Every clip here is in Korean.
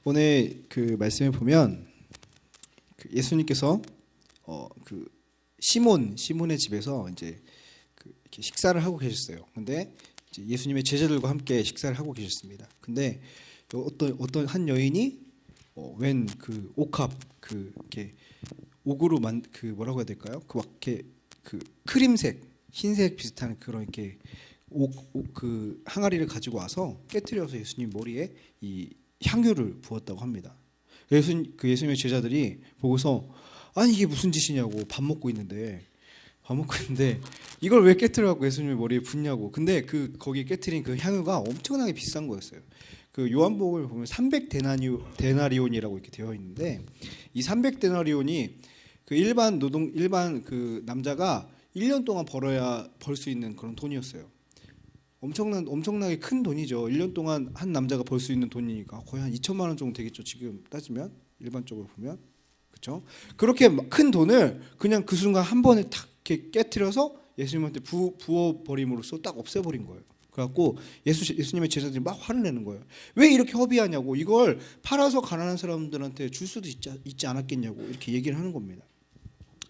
오늘 그 말씀에 보면 그 예수님께서 그 시몬의 집에서 이제 이렇게 식사를 하고 계셨어요. 근데 이제 예수님의 제자들과 함께 식사를 하고 계셨습니다. 근데 어떤 한 여인이 웬 그 옥합 그 이렇게 옥으로 그 뭐라고 해야 될까요? 그 막 이렇게 그 크림색 흰색 비슷한 그런 이렇게 그 항아리를 가지고 와서 깨트려서 예수님 머리에 이 향유를 부었다고 합니다. 예수님의 제자들이 보고서 아니 이게 무슨 짓이냐고 밥 먹고 있는데 이걸 왜 깨트려갖고 예수님의 머리에 붓냐고. 근데 거기에 깨트린 그 향유가 엄청나게 비싼 거였어요. 그 요한복음을 보면 300데나리온이라고 이렇게 되어 있는데 이 300데나리온이 그 일반 그 남자가 1년 동안 벌 수 있는 그런 돈이었어요. 엄청나게 큰 돈이죠. 1년 동안 한 남자가 벌 수 있는 돈이니까 거의 한 2천만 원 정도 되겠죠. 지금 따지면 일반적으로 보면 그렇죠. 그렇게 큰 돈을 그냥 그 순간 한 번에 탁 이렇게 깨트려서 예수님한테 부어 버림으로써 딱 없애버린 거예요. 그래갖고 예수님의 제자들이 막 화를 내는 거예요. 왜 이렇게 허비하냐고. 이걸 팔아서 가난한 사람들한테 줄 수도 있지 않았겠냐고 이렇게 얘기를 하는 겁니다.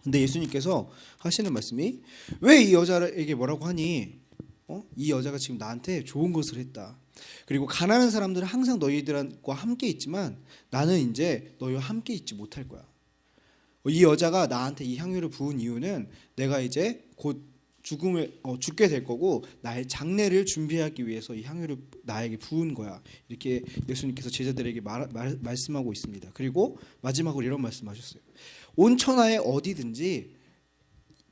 근데 예수님께서 하시는 말씀이 왜 이 여자에게 뭐라고 하니? 이 여자가 지금 나한테 좋은 것을 했다. 그리고 가난한 사람들은 항상 너희들과 함께 있지만 나는 이제 너희와 함께 있지 못할 거야. 이 여자가 나한테 이 향유를 부은 이유는 내가 이제 곧 죽게 될 거고 나의 장례를 준비하기 위해서 이 향유를 나에게 부은 거야. 이렇게 예수님께서 제자들에게 말씀하고 있습니다. 그리고 마지막으로 이런 말씀하셨어요. 온 천하에 어디든지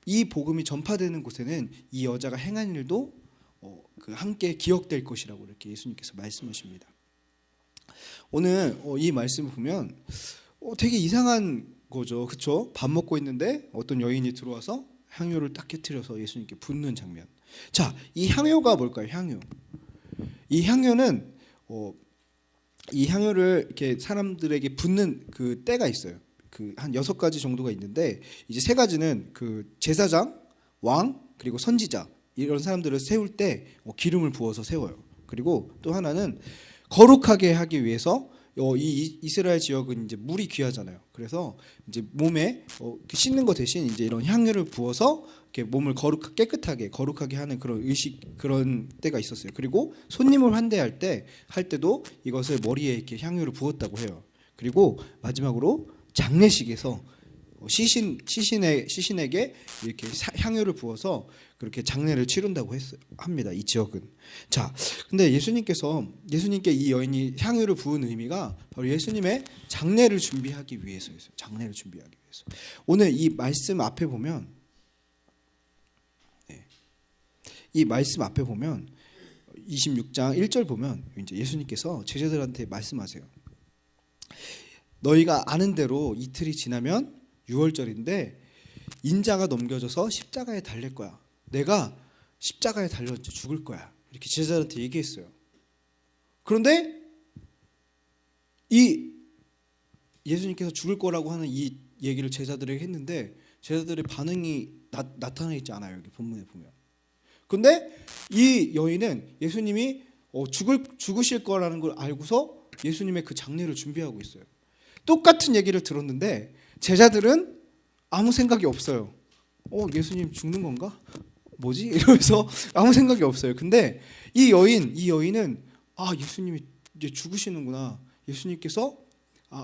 이 복음이 전파되는 곳에는 이 여자가 행한 일도 함께 기억될 것이라고 이렇게 예수님께서 말씀하십니다. 오늘 이 말씀을 보면 되게 이상한 거죠. 그렇죠? 밥 먹고 있는데 어떤 여인이 들어와서 향유를 딱 깨트려서 예수님께 붓는 장면. 자, 이 향유가 뭘까요? 향유. 이 향유는 이 향유를 이렇게 사람들에게 붓는 그 때가 있어요. 그 한 6가지 정도가 있는데 이제 3가지는 그 제사장, 왕, 그리고 선지자 이런 사람들을 세울 때 기름을 부어서 세워요. 그리고 또 하나는 거룩하게 하기 위해서 이 이스라엘 지역은 이제 물이 귀하잖아요. 그래서 이제 몸에 씻는 거 대신 이제 이런 향유를 부어서 이렇게 몸을 깨끗하게 거룩하게 하는 그런 때가 있었어요. 그리고 손님을 환대할 때도 이것을 머리에 이렇게 향유를 부었다고 해요. 그리고 마지막으로 장례식에서 시신에게 이렇게 향유를 부어서 그렇게 장례를 치른다고 합니다. 이 지역은. 자, 근데 예수님께 이 여인이 향유를 부은 의미가 바로 예수님의 장례를 준비하기 위해서였어요. 장례를 준비하기 위해서. 오늘 이 말씀 앞에 보면, 이 말씀 앞에 보면 26장 1절 보면 이제 예수님께서 제자들한테 말씀하세요. 너희가 아는 대로 이틀이 지나면 6월절인데 인자가 넘겨져서 십자가에 달릴 거야. 내가 십자가에 달려 죽을 거야. 이렇게 제자들한테 얘기했어요. 그런데 이 예수님께서 죽을 거라고 하는 이 얘기를 제자들에게 했는데 제자들의 반응이 나타나 있지 않아요. 여기 본문에 보면. 근데 이 여인은 예수님이 죽으실 거라는 걸 알고서 예수님의 그 장례를 준비하고 있어요. 똑같은 얘기를 들었는데 제자들은 아무 생각이 없어요. 예수님 죽는 건가? 뭐지? 이러면서 아무 생각이 없어요. 근데 이 여인은 예수님이 이제 죽으시는구나. 예수님께서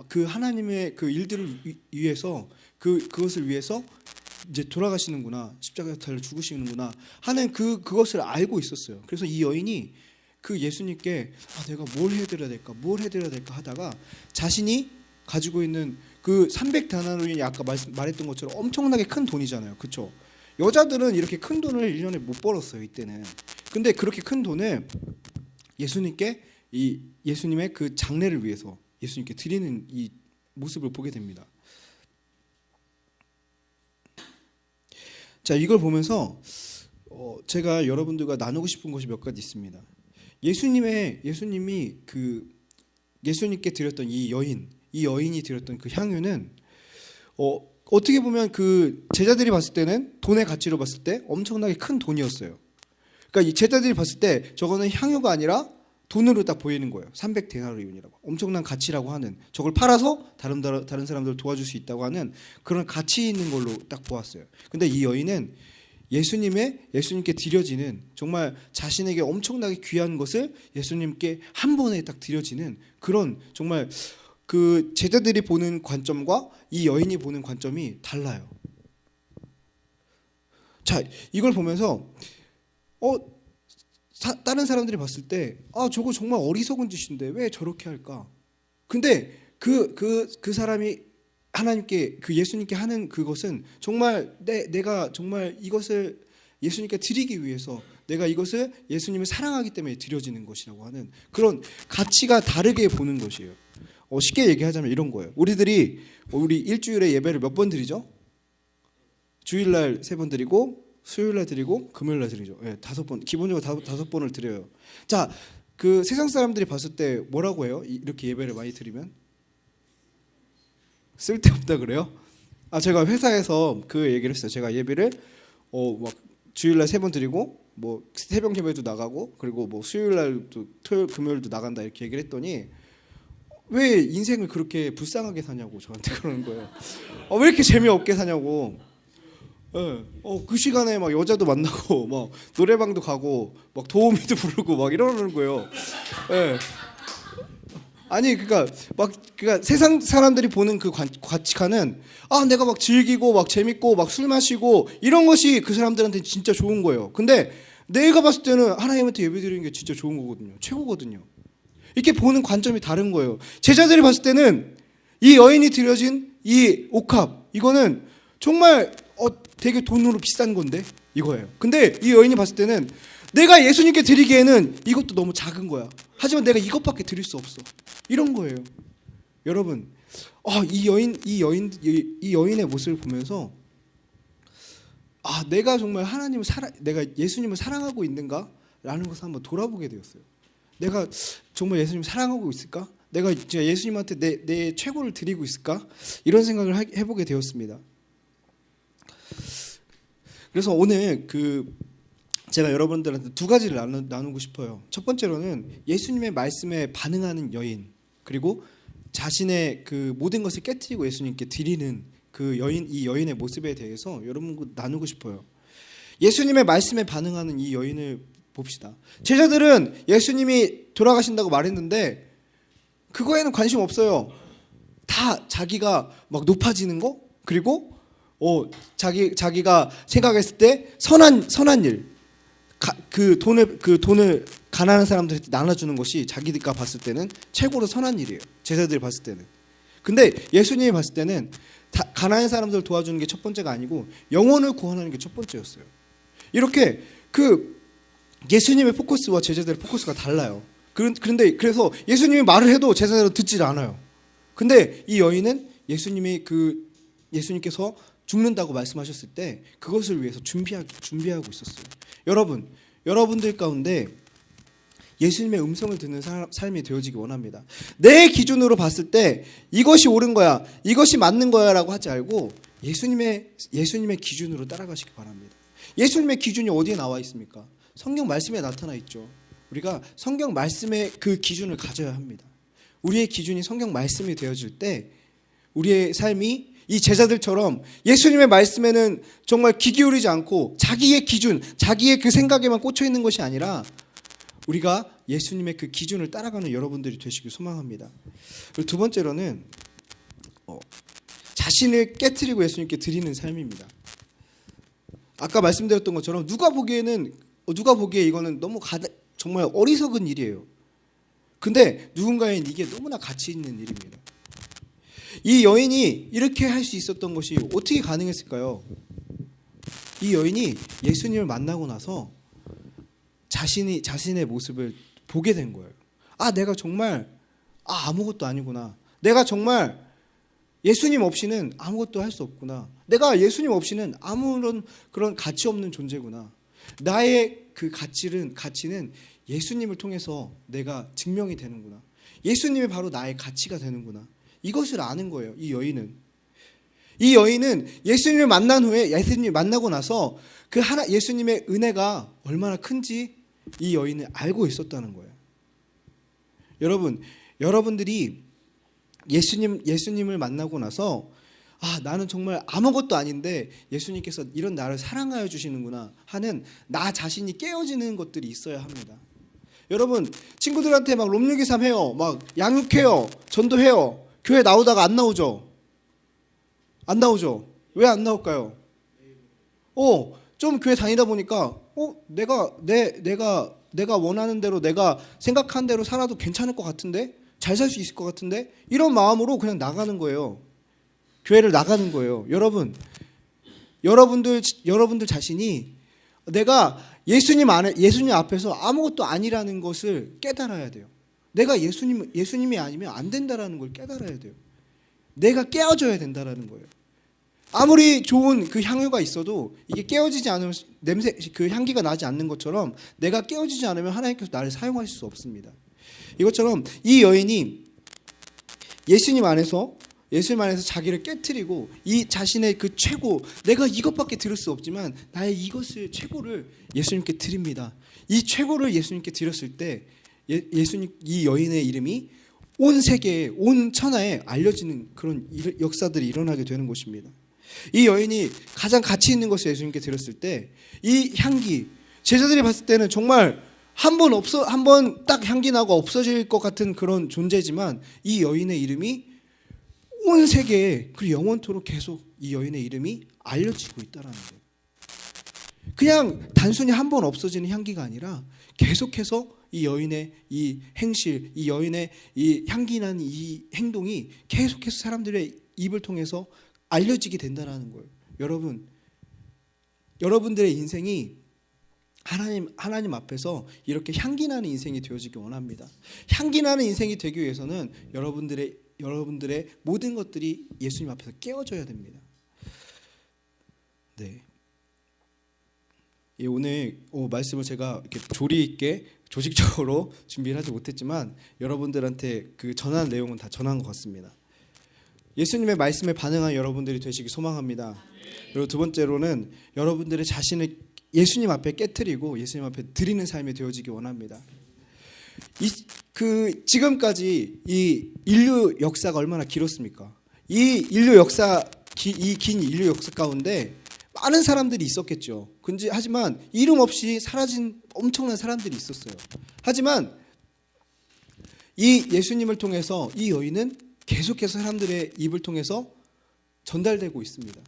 그 하나님의 그 일들을 위해서 그것을 위해서 이제 돌아가시는구나. 십자가에 달려 죽으시는구나 하는 그것을 알고 있었어요. 그래서 이 여인이 그 예수님께 내가 뭘 해드려야 될까 하다가 자신이 가지고 있는 그 300데나리온이 아까 말했던 것처럼 엄청나게 큰 돈이잖아요. 그렇죠? 여자들은 이렇게 큰 돈을 1년에 못 벌었어요. 이때는. 근데 그렇게 큰 돈을 예수님께 예수님의 그 장례를 위해서 예수님께 드리는 이 모습을 보게 됩니다. 자, 이걸 보면서 제가 여러분들과 나누고 싶은 것이 몇 가지 있습니다. 예수님이 예수님께 드렸던 이 여인이 드렸던 그 향유는 어떻게 보면 그 제자들이 봤을 때는 돈의 가치로 봤을 때 엄청나게 큰 돈이었어요. 그러니까 이 제자들이 봤을 때 저거는 향유가 아니라 돈으로 딱 보이는 거예요. 300데나리온이라고. 엄청난 가치라고 하는, 저걸 팔아서 다른 사람들을 도와줄 수 있다고 하는 그런 가치 있는 걸로 딱 보았어요. 근데 이 여인은 예수님께 드려지는, 정말 자신에게 엄청나게 귀한 것을 예수님께 한 번에 딱 드려지는 그런, 정말 그 제자들이 보는 관점과 이 여인이 보는 관점이 달라요. 자, 이걸 보면서 다른 사람들이 봤을 때 저거 정말 어리석은 짓인데 왜 저렇게 할까? 근데 그 사람이 하나님께, 그 예수님께 하는 그것은 정말 내가 정말 이것을 예수님께 드리기 위해서, 내가 이것을 예수님을 사랑하기 때문에 드려지는 것이라고 하는 그런 가치가 다르게 보는 것이에요. 쉽게 얘기하자면 이런 거예요. 우리 일주일에 예배를 몇 번 드리죠? 주일날 3번 드리고, 수요일날 드리고, 금요일날 드리죠. 5번, 기본적으로 5번을 드려요. 자, 그 세상 사람들이 봤을 때 뭐라고 해요? 이렇게 예배를 많이 드리면? 쓸데없다 그래요? 제가 회사에서 그 얘기를 했어요. 제가 예배를 막 주일날 3번 드리고, 뭐 새벽 예배도 나가고, 그리고 뭐 수요일날도, 토요일, 금요일도 나간다 이렇게 얘기를 했더니 왜 인생을 그렇게 불쌍하게 사냐고 저한테 그러는 거예요. 왜 이렇게 재미없게 사냐고. 그 시간에 막 여자도 만나고 막 노래방도 가고 막 도우미도 부르고 막 이러는 거예요. 아니 그러니까 세상 사람들이 보는 그 가치관은 내가 막 즐기고 막 재밌고 막 술 마시고 이런 것이 그 사람들한테 진짜 좋은 거예요. 근데 내가 봤을 때는 하나님한테 예배드리는 게 진짜 좋은 거거든요. 최고거든요. 이렇게 보는 관점이 다른 거예요. 제자들이 봤을 때는 이 여인이 드려진 이 옥합, 이거는 정말 되게 돈으로 비싼 건데 이거예요. 근데 이 여인이 봤을 때는 내가 예수님께 드리기에는 이것도 너무 작은 거야. 하지만 내가 이것밖에 드릴 수 없어. 이런 거예요. 여러분, 이 여인의 모습을 보면서 내가 정말 내가 예수님을 사랑하고 있는가라는 것을 한번 돌아보게 되었어요. 내가 정말 예수님을 사랑하고 있을까? 내가 진짜 예수님한테 내 최고를 드리고 있을까? 이런 생각을 해보게 되었습니다. 그래서 오늘 제가 여러분들한테 2가지를 나누고 싶어요. 첫 번째로는 예수님의 말씀에 반응하는 여인, 그리고 자신의 그 모든 것을 깨트리고 예수님께 드리는 이 여인의 모습에 대해서 여러분과 나누고 싶어요. 예수님의 말씀에 반응하는 이 여인을 봅시다. 제자들은 예수님이 돌아가신다고 말했는데 그거에는 관심 없어요. 다 자기가 막 높아지는 거, 그리고 자기가 생각했을 때 선한 일, 그 돈을 가난한 사람들한테 나눠주는 것이 자기가 봤을 때는 최고로 선한 일이에요. 제자들이 봤을 때는. 근데 예수님이 봤을 때는 가난한 사람들을 도와주는 게 첫 번째가 아니고 영혼을 구원하는 게 첫 번째였어요. 이렇게 예수님의 포커스와 제자들의 포커스가 달라요. 그래서 예수님이 말을 해도 제자들은 듣질 않아요. 근데 이 여인은 예수님께서 죽는다고 말씀하셨을 때 그것을 위해서 준비하고 있었어요. 여러분들 가운데 예수님의 음성을 듣는 삶이 되어지기 원합니다. 내 기준으로 봤을 때 이것이 옳은 거야, 이것이 맞는 거야 라고 하지 말고 예수님의 기준으로 따라가시기 바랍니다. 예수님의 기준이 어디에 나와 있습니까? 성경 말씀에 나타나 있죠. 우리가 성경 말씀의 그 기준을 가져야 합니다. 우리의 기준이 성경 말씀이 되어질 때 우리의 삶이 이 제자들처럼 예수님의 말씀에는 정말 귀 기울이지 않고 자기의 기준, 자기의 그 생각에만 꽂혀 있는 것이 아니라 우리가 예수님의 그 기준을 따라가는 여러분들이 되시길 소망합니다. 그리고 2번째로는 자신을 깨트리고 예수님께 드리는 삶입니다. 아까 말씀드렸던 것처럼 누가 보기에 이거는 너무 정말 어리석은 일이에요. 근데 누군가에는 이게 너무나 가치 있는 일입니다. 이 여인이 이렇게 할 수 있었던 것이 어떻게 가능했을까요? 이 여인이 예수님을 만나고 나서 자신의 모습을 보게 된 거예요. 내가 정말 아무것도 아니구나. 내가 정말 예수님 없이는 아무것도 할 수 없구나. 내가 예수님 없이는 아무런 그런 가치 없는 존재구나. 나의 그 가치는 예수님을 통해서 내가 증명이 되는구나. 예수님이 바로 나의 가치가 되는구나. 이것을 아는 거예요. 이 여인은 예수님을 만난 후에, 예수님을 만나고 나서 예수님의 은혜가 얼마나 큰지 이 여인은 알고 있었다는 거예요. 여러분들이 예수님을 만나고 나서 나는 정말 아무것도 아닌데 예수님께서 이런 나를 사랑하여 주시는구나 하는 나 자신이 깨어지는 것들이 있어야 합니다. 여러분, 친구들한테 막 롬유기삼 해요, 막 양육해요, 전도해요. 교회 나오다가 안 나오죠? 안 나오죠? 왜 안 나올까요? 좀 교회 다니다 보니까 내가 원하는 대로, 내가 생각한 대로 살아도 괜찮을 것 같은데, 잘 살 수 있을 것 같은데, 이런 마음으로 그냥 나가는 거예요. 교회를 나가는 거예요. 여러분들 자신이 내가 예수님 앞에서 아무것도 아니라는 것을 깨달아야 돼요. 내가 예수님이 아니면 안 된다라는 걸 깨달아야 돼요. 내가 깨어져야 된다라는 거예요. 아무리 좋은 그 향유가 있어도 이게 깨어지지 않으면 그 향기가 나지 않는 것처럼, 내가 깨어지지 않으면 하나님께서 나를 사용하실 수 없습니다. 이것처럼 이 여인이 예수님 안에서 자기를 깨트리고 이 자신의 그 최고, 내가 이것밖에 들을 수 없지만 나의 이것을 최고를 예수님께 드립니다. 이 최고를 예수님께 드렸을 때 이 여인의 이름이 온 세계에, 온 천하에 알려지는 그런 역사들이 일어나게 되는 것입니다. 이 여인이 가장 가치 있는 것을 예수님께 드렸을 때 이 향기, 제자들이 봤을 때는 정말 한 번 딱 향기 나고 없어질 것 같은 그런 존재지만, 이 여인의 이름이 온 세계에 그리고 영원토록 계속 이 여인의 이름이 알려지고 있다는 거예요. 그냥 단순히 한 번 없어지는 향기가 아니라 계속해서 이 여인의 이 행실, 이 여인의 이 향기나는 이 행동이 계속해서 사람들의 입을 통해서 알려지게 된다는 거예요. 여러분들의 인생이 하나님 앞에서 이렇게 향기나는 인생이 되어지기 원합니다. 향기나는 인생이 되기 위해서는 여러분들의 모든 것들이 예수님 앞에서 깨어져야 됩니다. 네. 오늘 말씀을 제가 이렇게 조리 있게 조직적으로 준비를 하지 못했지만 여러분들한테 그 전하는 내용은 다 전한 것 같습니다. 예수님의 말씀에 반응한 여러분들이 되시기 소망합니다. 그리고 두 번째로는 여러분들의 자신을 예수님 앞에 깨트리고 예수님 앞에 드리는 삶이 되어지기 원합니다. 지금까지 이 인류 역사가 얼마나 길었습니까? 이 긴 인류 역사 가운데 많은 사람들이 있었겠죠. 하지만 이름 없이 사라진 엄청난 사람들이 있었어요. 하지만 이 예수님을 통해서 이 여인은 계속해서 사람들의 입을 통해서 전달되고 있습니다.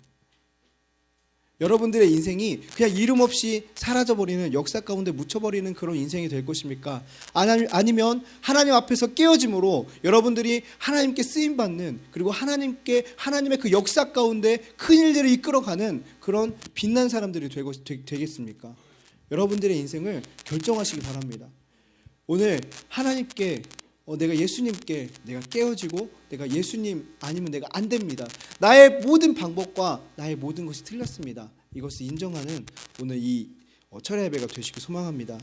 여러분들의 인생이 그냥 이름 없이 사라져버리는, 역사 가운데 묻혀버리는 그런 인생이 될 것입니까? 아니면 하나님 앞에서 깨어짐으로 여러분들이 하나님께 쓰임받는, 그리고 하나님의 그 역사 가운데 큰 일들을 이끌어가는 그런 빛난 사람들이 되겠습니까? 여러분들의 인생을 결정하시기 바랍니다. 오늘 하나님께 내가 예수님께 내가 깨어지고, 내가 예수님 아니면 내가 안 됩니다, 나의 모든 방법과 나의 모든 것이 틀렸습니다, 이것을 인정하는 오늘 이 철야 예배가 되시길 소망합니다.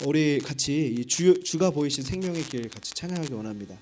우리 같이 이 주가 보이신 생명의 길 같이 찬양하기 원합니다.